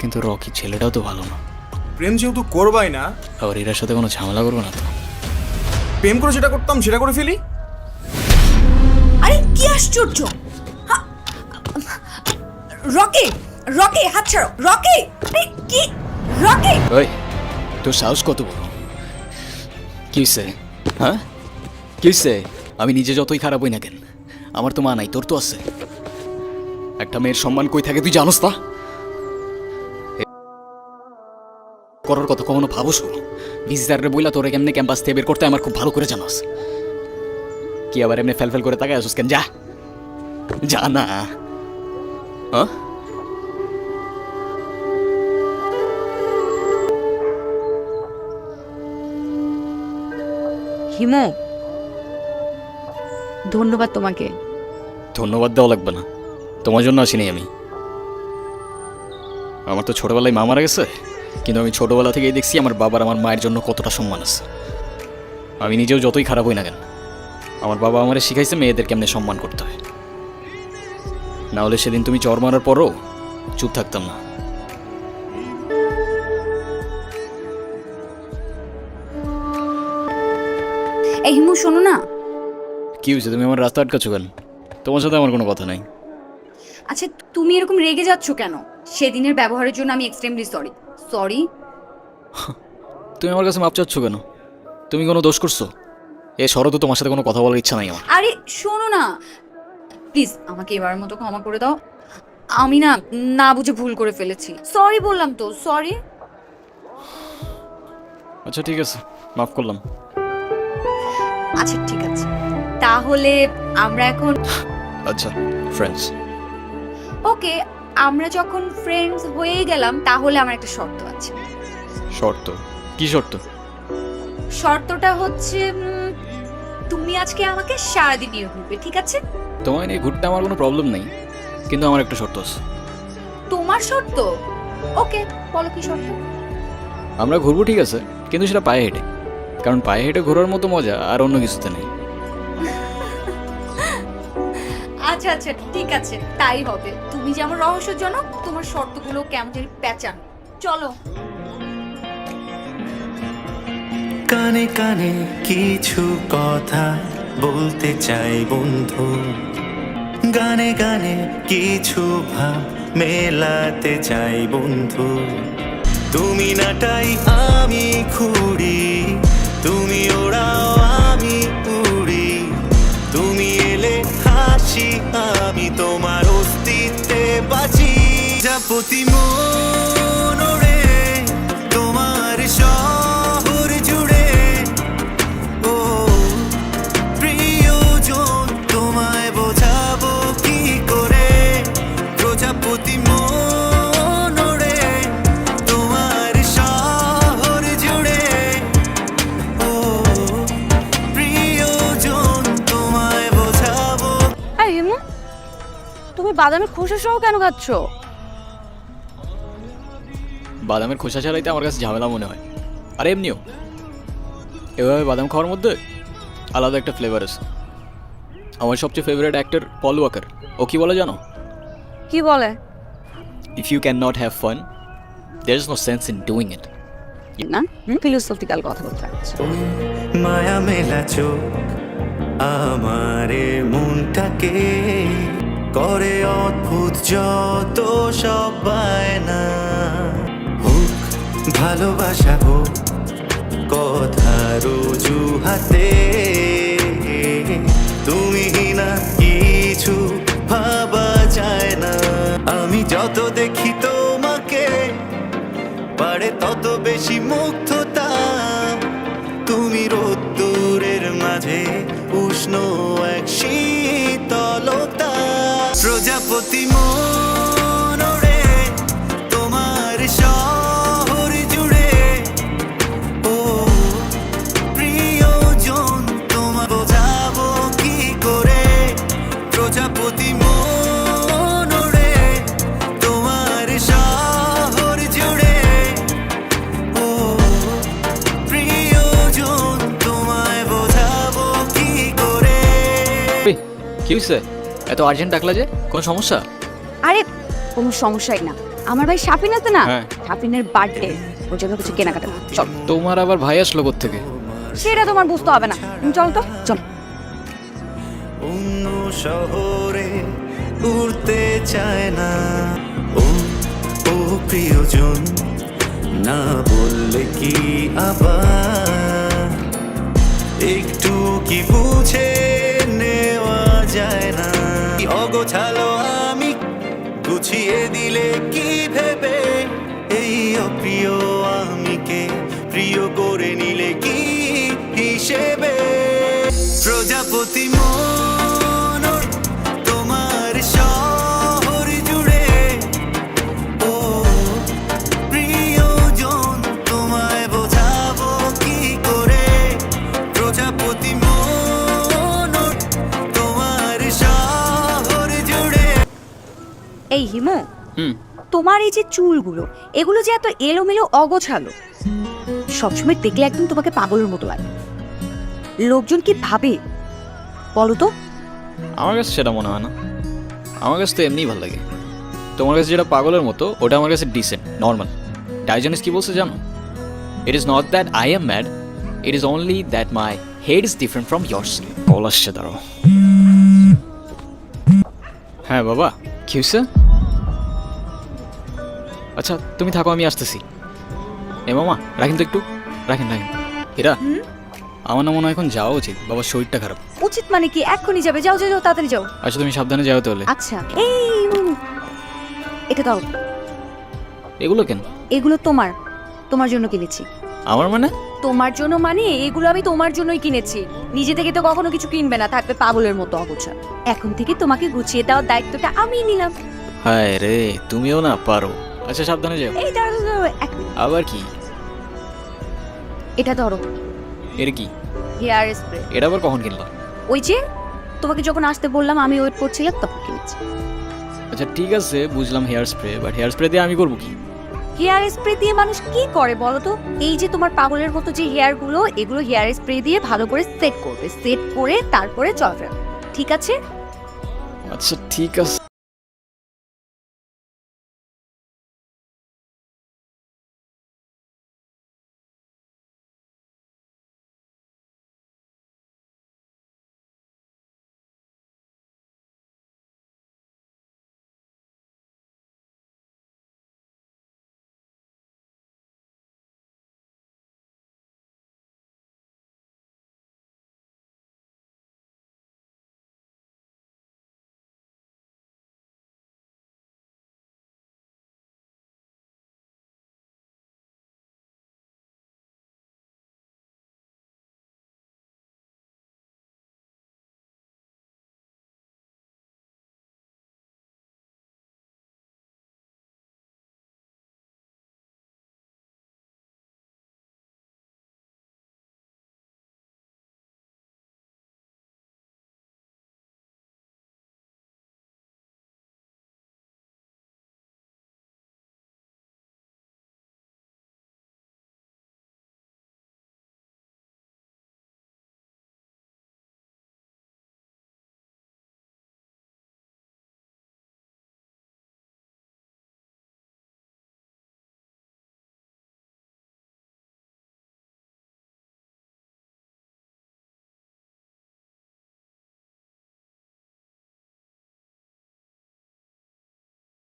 কিন্তু রকি ছেলেটাও তো ভালো না। প্রেম যেহেতু করবাই না, আবার এটার সাথে কোনো ঝামেলা করবো না তো? প্রেম করে যেটা করতাম সেটা করে ফেলি। আরে কি আশ্চর্য! রকি, রকি হাত ছাড়ো, রকি! আরে কি রকি? ওই তোর সাহস কত বড়? কি হইছে? হ্যাঁ কি হইছে? আমি নিজে যতই খারাপ হই না কেন, আমার তো মা নাই, তোর তো আছে। একটা মেয়ের সম্মান কই থাকে তুই জানোস না? করার কথা কখনো ভাবস? ভিজিটারে বইলা তোরে কেমনে ক্যাম্পাস থেকে বের করতে আমার খুব ভালো করে জানাস। কি আবার এমনি ফেল করে তাকায় আসুস কেন? যা যা না। হ্যাঁ হিমু, ধন্যবাদ তোমাকে। ধন্যবাদ দেওয়া লাগবে না, তোমার জন্য আসিনি আমি। আমার তো ছোটবেলায় মা মারা গেছে, কিন্তু আমি ছোটবেলা থেকেই দেখছি আমার বাবার আমার মায়ের জন্য কতটা সম্মান আছে। আমি নিজেও যতই খারাপ হই না কেন, আমার বাবা আমারে শিখাইছে মেয়েদের কেমনে সম্মান করতে হয়। না হলে সেদিন তুমি চর মারার পরও চুপ থাকতাম না। এই হিমু শোনো না। কি হয়েছে? তুমি আমার রাস্তা আটকাচ্ছ কেন? তোমার সাথে আমার কোনো কথা নাই। আচ্ছা তুমি এরকম রেগে যাচ্ছ কেন? সেদিনের ব্যবহারের জন্য আমি এক্সট্রিমলি সরি। সরি। তুমি আমার কাছে মাপ চাচ্ছ কেন? তুমি কোনো দোষ করছো? এ শরৎ, তোমার সাথে কোনো কথা বলার ইচ্ছা নাই আমার। আরে শোনো না, প্লিজ আমাকে এবারের মতো ক্ষমা করে দাও। আমি না না বুঝে ভুল করে ফেলেছি। সরি বললাম তো, সরি। আচ্ছা ঠিক আছে, মাফ করলাম। আচ্ছা ঠিক আছে, তাহলে আমরা এখন আচ্ছা ফ্রেন্ডস। ওকে, আমরা যখন ফ্রেন্ডস হয়ে গেলাম তাহলে আমার একটা শর্ত আছে। শর্ত? কি শর্ত? শর্তটা হচ্ছে তুমি আজকে আমাকে সারাদিন নিয়ে ঘুরবে, ঠিক আছে? তোমায় নিয়ে ঘুরতে আমার কোনো প্রবলেম নেই, কিন্তু আমার একটা শর্ত আছে। তোমার শর্ত? ওকে, বলো কি শর্ত? আমরা ঘুরবো ঠিক আছে, কিন্তু সেটা পায়ে হেঁটে, কারণ পায়ে হেঁটে ঘোরার মতো মজা আর অন্য কিছুতে নেই। আচ্ছা আচ্ছা ঠিক আছে, তাই হবে। তুমি যেমন রহস্যজনক, তোমার শর্তগুলো কেমন জানি প্যাঁচান। চলো। কানে কানে কিছু কথা বলতে চাই বন্ধু, গানে গানে কিছু ভাব মেলাতে চাই বন্ধু। তুমি নাটাই আমি খুঁড়ি, তুমি ওড়াও আমি উড়ি, তুমি এলে হাসি আমি তোমার অস্তিত্বে বাঁচি। যাপতি মন ওড়ে তোমার শহর জুড়ে, ও প্রিয়জন তোমায় বোঝাবো কি করে। প্রজাপতি মন ওড়ে তোমার শহর জুড়ে, ও প্রিয়জন তোমায় বোঝাবো। আরে হিমু, তুমি বাদামের খোসা সহ কেন খাচ্ছ? বাদামের খোসা ছাড়াইতে আমার কাছে ঝামেলা মনে হয়, আর এমনিও এভাবে বাদাম খাওয়ার মধ্যে আলাদা একটা ফ্লেভার আছে। আমার সবচেয়ে ফেভারিট অ্যাক্টর পল ওয়াকার, ও কি বলে জানো? কি বলে? If you can not have fun, there is no sense in doing it. না ফিলোসফিক্যাল কথা বলতে চাচ্ছ। মায়া মেলা চোখ আমারে মনটাকে করে অদ্ভুত যত সব বায়না। হোক ভালোবাসা হোক কথার অজুহাতে, তুমি না কিছু ভাবা যায় না। আমি যত দেখি তোমাকে বাড়ে তত বেশি মুগ্ধতা। তুমি রোদ্দুরের মাঝে উষ্ণ এক শীতলতা। প্রজাপতি মন ওড়ে তোমার শহর জুড়ে, ও প্রিয়জন তোমায় বোঝাবো কি করে। প্রজাপতি মন ওড়ে তোমার শহর জুড়ে, ও প্রিয়জন তোমায় বোঝাবো কি করে। কি হয়েছে? এত আর্জেন্ট ডাকলা যে? কোনো সমস্যা? আরে কোনো সমস্যাই না, আমার ভাই শাফিন আছে না, হ্যাঁ। শাফিনের বার্থডে, ওর জন্য কিছু কেনাকাটা করতে। চল, তোমার আবার ভাই আসলো থেকে? সেটা তোমার বুঝতে হবে না, তুমি চল তো, চল। অন্য শহরে উড়তে চায় না ও ও প্রিয়জন, না বললে কি আবার একটু কি বুঝে নেওয়া যায় না? অগোছালো আমি গুছিয়ে দিলে কি ভেবে, এই অপ্রিয় আমিকে প্রিয় করে নিলে কি হিসেবে? প্রজাপতি মন তোমার শহর জুড়ে, ও প্রিয়জন তোমায় বোঝাবো কি করে? প্রজাপতি মন তোমার শহর জুড়ে। এই হিমু, হুম। তোমার এই যে চুলগুলো, এগুলো যে এত এলোমেলো অগোছালো, সবসময় দেখলে একদম তোমাকে পাগলের মতো লাগে। লোকজন কি ভাবে বলো তো? আমার কাছে সেটা মনে হয় না, আমার কাছে তো এমনিই ভালো লাগে। তোমার কাছে যেটা পাগলের মতো, ওটা আমার কাছে ডিসেন্ট, নর্মাল। ডাইজনিস কি বলছে জানো? It is not that I am mad, it is only that my head is different from years. Call আসছে, দাঁড়াও। হ্যাঁ বাবা, কি হয়েছে? আচ্ছা তুমি থাকো, আমি আসতেছি। এ মামা রাখেন তো একটু, রাখেন রাখেন। এরা আমার না মনে হয় এখন যাওয়া উচিত, বাবার শরীরটা খারাপ। উচিত মানে কি? এক্ষুনি যাবে, যাও যাও যাও, তাড়াতাড়ি যাও। আচ্ছা তুমি সাবধানে যাও তাহলে। আচ্ছা, এই এটা দাও। এগুলো কেন? এগুলো তোমার, তোমার জন্য কিনেছি। আমার মানে? তোমার জন্য মানে এগুলো আমি তোমার জন্যই কিনেছি। নিজে থেকে তো কখনো কিছু কিনবে না, থাকবে পাগলের মতো অগোছালো। এখন থেকে তোমাকে গুছিয়ে দেওয়ার দায়িত্বটা আমিই নিলাম। হায় রে, তুমিও না পারো। আচ্ছা সাবধানে যাও। এই দাঁড়াও দাঁড়াও, এক মিনিট। আবার কি? এটা ধরো, এর কি? Hair spray. এটা আবার কখন কিনলা? ওই যে তোমাকে যখন আসতে বললাম, আমি ওয়েট করছিলাম তখন কিনেছি। আচ্ছা ঠিক আছে, বুঝলাম hair spray, but hair spray দিয়ে আমি করবো কি? হেয়ার স্প্রে দিয়ে মানুষ কি করে বলো তো? এই যে তোমার পাগলের মতো যে হেয়ার গুলো, এগুলো হেয়ার স্প্রে দিয়ে ভালো করে সেট করবে, সেট করে তারপরে চলাফেরা, ঠিক আছে? আচ্ছা ঠিক আছে।